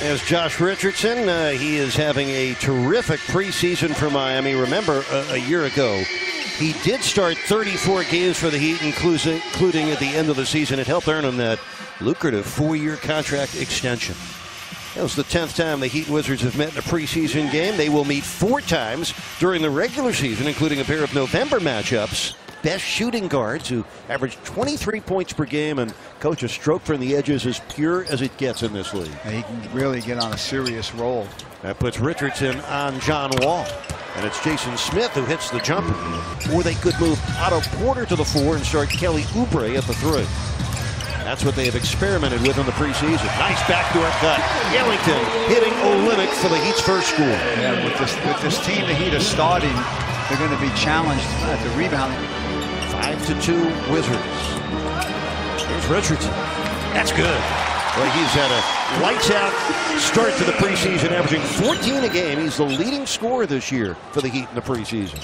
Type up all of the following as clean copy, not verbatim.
As Josh Richardson, he is having a terrific preseason for Miami. Remember, a year ago, he did start 34 games for the Heat, including at the end of the season. It helped earn him that lucrative 4-year contract extension. That was the 10th time the Heat and Wizards have met in a preseason game. They will meet 4 times during the regular season, including a pair of November matchups. Best shooting guards who average 23 points per game, and coach, a stroke from the edges as pure as it gets in this league. And he can really get on a serious roll. That puts Richardson on John Wall. And it's Jason Smith who hits the jumper. Or they could move Otto Porter to the 4 and start Kelly Oubre at the 3. That's what they have experimented with in the preseason. Nice backdoor cut. Ellington hitting Olynyk for the Heat's first score. Yeah, with this team the Heat is starting, they're going to be challenged at the rebound. 5-2 Wizards. Here's Richardson. That's good. Well, he's had a lights-out start to the preseason, averaging 14 a game. He's the leading scorer this year for the Heat in the preseason.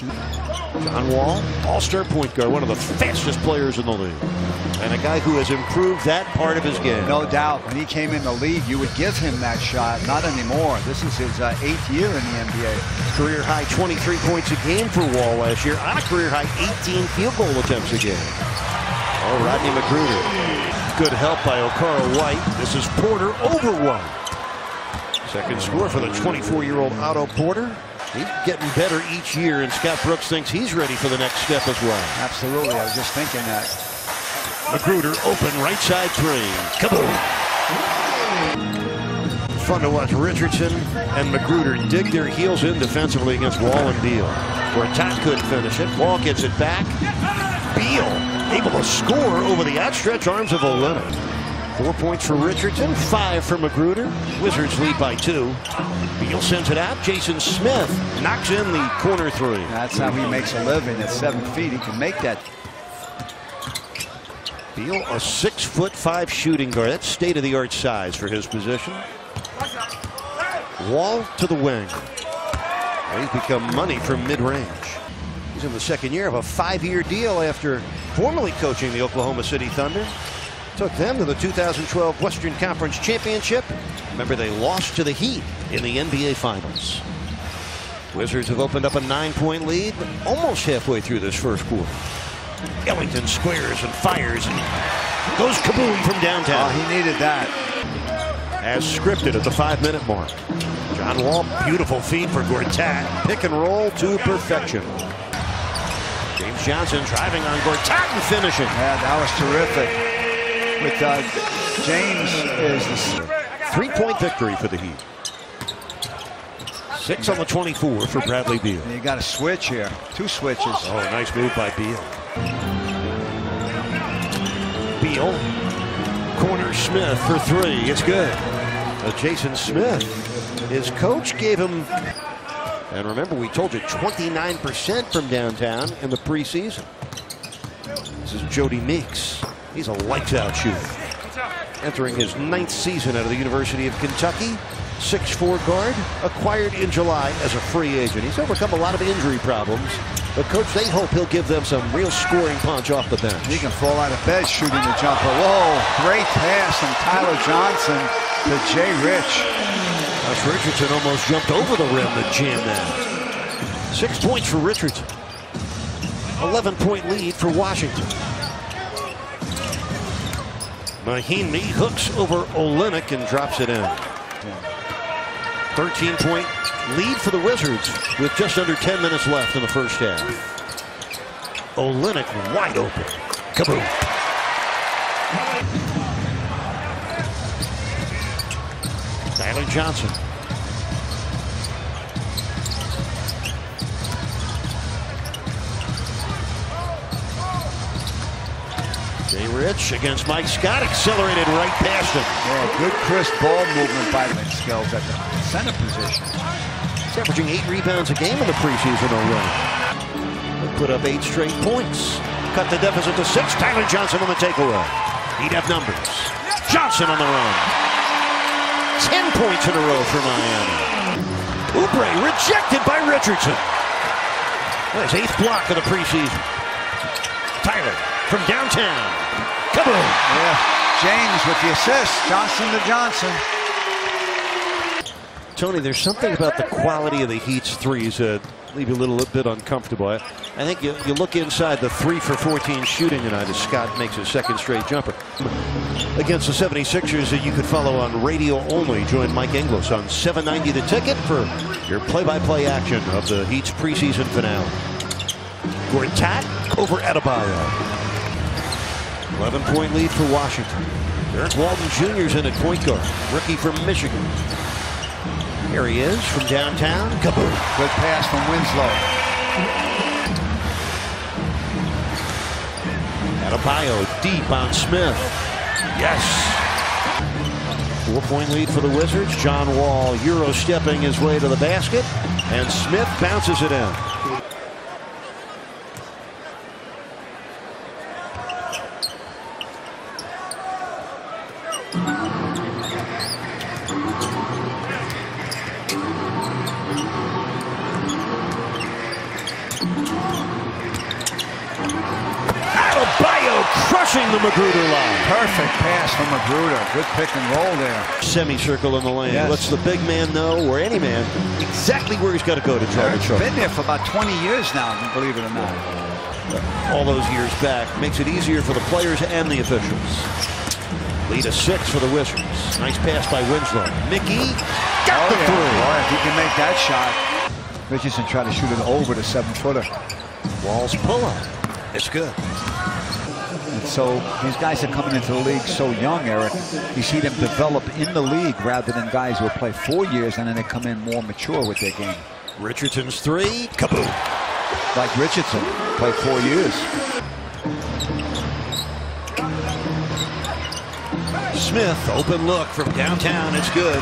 John Wall, all-star point guard, one of the fastest players in the league. And a guy who has improved that part of his game. No doubt. When he came in the league, you would give him that shot. Not anymore. This is his 8th year in the NBA. Career-high 23 points a game for Wall last year, on a career-high 18 field goal attempts a game. Oh, Rodney McGruder. Good help by Okara White. This is Porter over White. Second score for the 24-year-old Otto Porter. He's getting better each year, and Scott Brooks thinks he's ready for the next step as well. Absolutely. I was just thinking that. McGruder open right side 3. Kaboom! Fun to watch Richardson and McGruder dig their heels in defensively against Wall and Beal. Where Todd couldn't finish it. Wall gets it back. Beal able to score over the outstretched arms of Olynyk. 4 points for Richardson, 5 for McGruder. Wizards lead by 2. Beal sends it out. Jason Smith knocks in the corner 3. That's how he makes a living. At 7 feet, he can make that. Beal, a 6'5" shooting guard. That's state-of-the-art size for his position. Wall to the wing. He's become money from mid-range. He's in the second year of a 5-year deal after formerly coaching the Oklahoma City Thunder. Took them to the 2012 Western Conference Championship. Remember, they lost to the Heat in the NBA Finals. Wizards have opened up a 9-point lead, almost halfway through this first quarter. Ellington squares and fires and goes kaboom from downtown. Oh, he needed that. As scripted at the 5-minute mark. John Wall, beautiful feed for Gortat. Pick and roll to perfection. James Johnson driving on Gortat and finishing. Yeah, that was terrific. With James is the 3-point victory for the Heat. 6 on the 24 for Bradley Beal. And you got a switch here. 2 switches. Oh, nice move by Beal. Beal. Corner Smith for 3. It's good. Jason Smith, his coach gave him, and remember we told you 29% from downtown in the preseason. This is Jody Meeks. He's a lights-out shooter. Entering his 9th season out of the University of Kentucky. 6'4" guard, acquired in July as a free agent. He's overcome a lot of injury problems. But, Coach, they hope he'll give them some real scoring punch off the bench. He can fall out of bed shooting the jumper. Whoa, great pass from Tyler Johnson to Jay Rich. Josh Richardson almost jumped over the rim to jam that. 6 points for Richardson. 11-point lead for Washington. Mahinmi hooks over Olynyk and drops it in. 13-point lead for the Wizards with just under 10 minutes left in the first half. Olynyk wide open. Kaboom. Tyler Johnson. Jay Rich against Mike Scott, accelerated right past him. Yeah, good crisp ball movement by the skills at the center position. He's averaging 8 rebounds a game in the preseason already. They put up 8 straight points. Cut the deficit to 6. Tyler Johnson on the takeaway. He'd have numbers. Johnson on the run. 10 points in a row for Miami. Oubre rejected by Richardson. That's 8th block of the preseason. Tyler from downtown. Kaboom! Yeah, James with the assist. Johnson to Johnson. Tony, there's something about the quality of the Heat's threes that leave you a little bit uncomfortable. I think you look inside the 3 for 14 shooting tonight as Scott makes his second straight jumper. Against the 76ers that you could follow on radio only. Join Mike Inglis on 790 The Ticket for your play-by-play action of the Heat's preseason finale. Gortat over Adebayo. 11-point lead for Washington. Eric Walton Jr. is in at point guard. Rookie from Michigan. Here he is from downtown. Kaboom. Good pass from Winslow. Adebayo deep on Smith. Yes. 4-point lead for the Wizards. John Wall Euro-stepping his way to the basket. And Smith bounces it in. Adebayo crushing the Magruder line. Perfect pass from Magruder. Good pick and roll there. Semicircle in the lane. Yes. Lets the big man know, or any man, exactly where he's got to go to try to trouble. Been there for about 20 years now, believe it or not. All those years back makes it easier for the players and the officials. Lead of 6 for the Wizards. Nice pass by Winslow. Mickey got the three. Boy, if he can make that shot. Richardson tried to shoot it over the 7-footer. Wall's pull-up. It's good. And so these guys are coming into the league so young, Eric. You see them develop in the league rather than guys who play 4 years and then they come in more mature with their game. Richardson's three. Kaboom. Like Richardson, played 4 years. Smith, open look from downtown. It's good.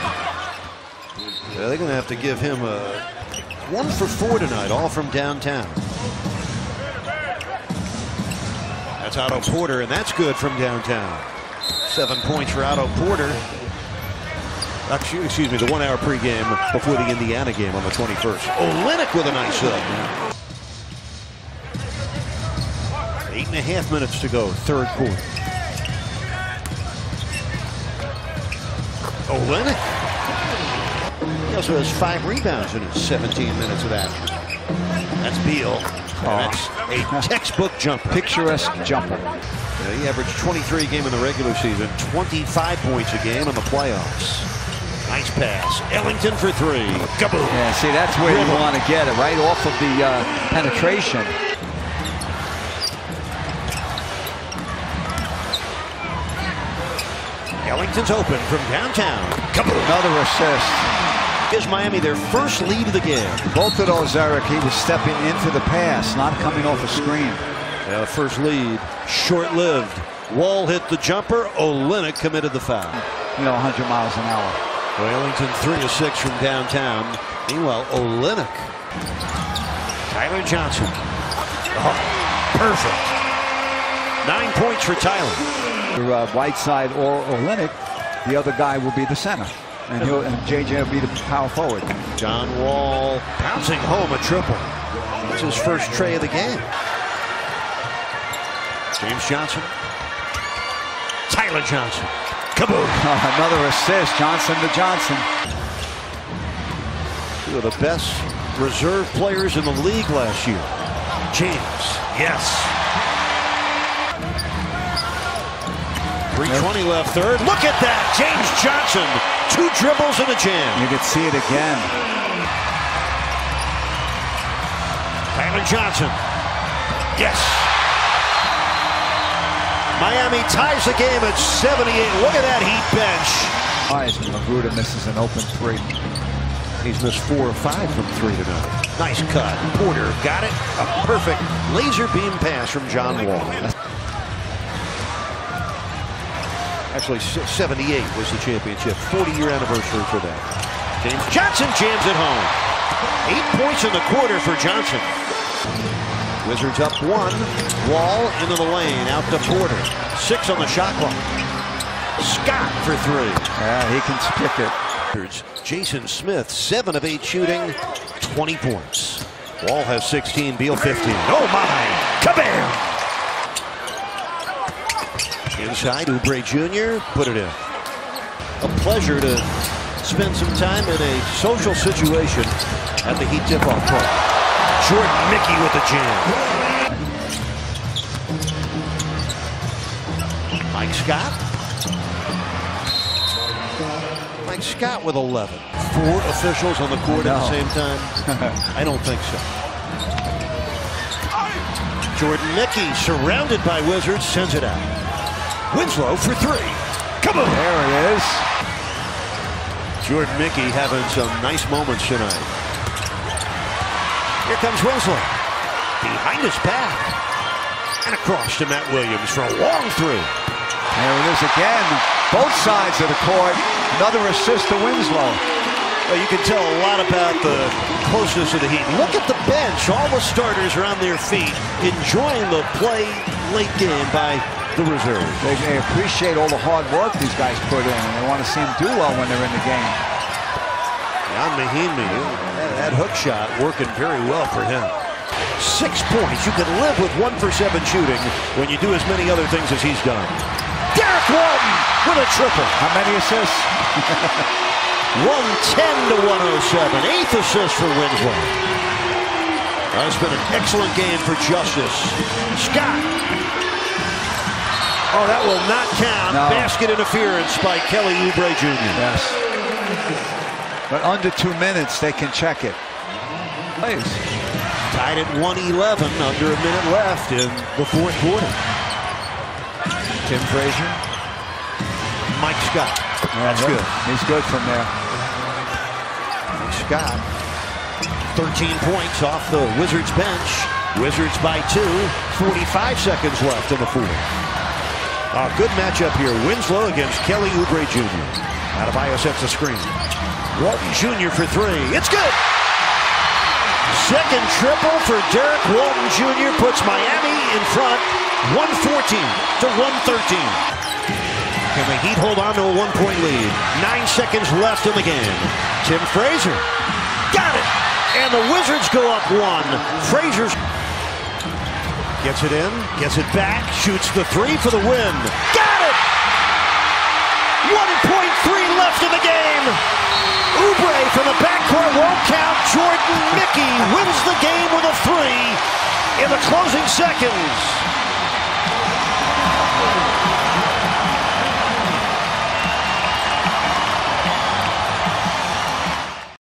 They're going to have to give him a 1 for 4 tonight, all from downtown. That's Otto Porter, and that's good from downtown. 7 points for Otto Porter. Excuse me, the 1 hour pregame before the Indiana game on the 21st. Olynyk with a nice hook. 8.5 minutes to go, third quarter. Olynyk. He also has 5 rebounds in his 17 minutes of action. That's Beal. That's a textbook jumper. Picturesque jumper. He averaged 23 a game in the regular season, 25 points a game in the playoffs. Nice pass. Ellington for 3. Kaboom. Yeah, see, that's where you want to get it, right off of the penetration. Ellington's open from downtown. Kaboom. Another assist. Gives Miami their first lead of the game. Both of those, Eric, he was stepping into the pass, not coming off a screen. Yeah, the first lead, short-lived. Wall hit the jumper. Olynyk committed the foul. You know, 100 miles an hour. Ellington 3 of 6 from downtown. Meanwhile, Olynyk. Tyler Johnson. Oh, perfect. 9 points for Tyler. Whiteside or Olynyk, the other guy will be the center. And JJ will be the power forward. John Wall bouncing home a triple. It's his first tray of the game. James Johnson. Tyler Johnson. Kaboom. Another assist. Johnson to Johnson. 2 of the best reserve players in the league last year. James. Yes. 3:20 left third. Look at that. James Johnson. 2 dribbles and a jam. You can see it again. Tyler Johnson. Yes. Miami ties the game at 78. Look at that Heat bench. Magruder misses an open 3. He's missed 4 or 5 from 3 tonight. Nice cut. Porter got it. A perfect laser beam pass from John Wall. Actually, 78 was the championship. 40-year anniversary for that. James Johnson jams it home. 8 points in the quarter for Johnson. Wizards up 1. Wall into the lane. Out to Porter. 6 on the shot clock. Scott for 3. Yeah, he can stick it. Jason Smith, 7 of 8 shooting. 20 points. Wall has 16. Beal 15. Oh, my. Kabam! Inside, Oubre Jr. put it in. A pleasure to spend some time in a social situation at the Heat tip-off point. Jordan Mickey with the jam. Mike Scott. Mike Scott with 11. 4 officials on the court at the same time? I don't think so. Jordan Mickey, surrounded by Wizards, sends it out. Winslow for 3. Come on! There it is. Jordan Mickey having some nice moments tonight. Here comes Winslow. Behind his back. And across to Matt Williams for a long 3. There it is again. Both sides of the court. Another assist to Winslow. Well, you can tell a lot about the closeness of the Heat. Look at the bench. All the starters are on their feet, enjoying the play late game by the reserves. They appreciate all the hard work these guys put in, and they want to see them do well when they're in the game. Jan Mahinmi, that hook shot working very well for him. 6 points. You can live with 1 for 7 shooting when you do as many other things as he's done. Derek Walton with a triple. How many assists? 110 to 107. 8th assist for Winslow. It's been an excellent game for Justice. Scott. Oh, that will not count. No. Basket interference by Kelly Oubre Jr. Yes. But under 2 minutes, they can check it. Please. Tied at 111, under a minute left in the 4th quarter. Tim Frazier. Mike Scott. That's good. He's good from there. Mike Scott. 13 points off the Wizards bench. Wizards by 2. 45 seconds left in the 4th. A good matchup here. Winslow against Kelly Oubre Jr. Adebayo sets the screen. Walton Jr. for 3. It's good! Second triple for Derek Walton Jr. puts Miami in front. 114 to 113. Can the Heat hold on to a 1-point lead? 9 seconds left in the game. Tim Frazier. Got it! And the Wizards go up 1. Frazier's gets it in, gets it back, shoots the 3 for the win. Got it! 1.3 left in the game. Oubre from the backcourt won't count. Jordan Mickey wins the game with a 3 in the closing seconds.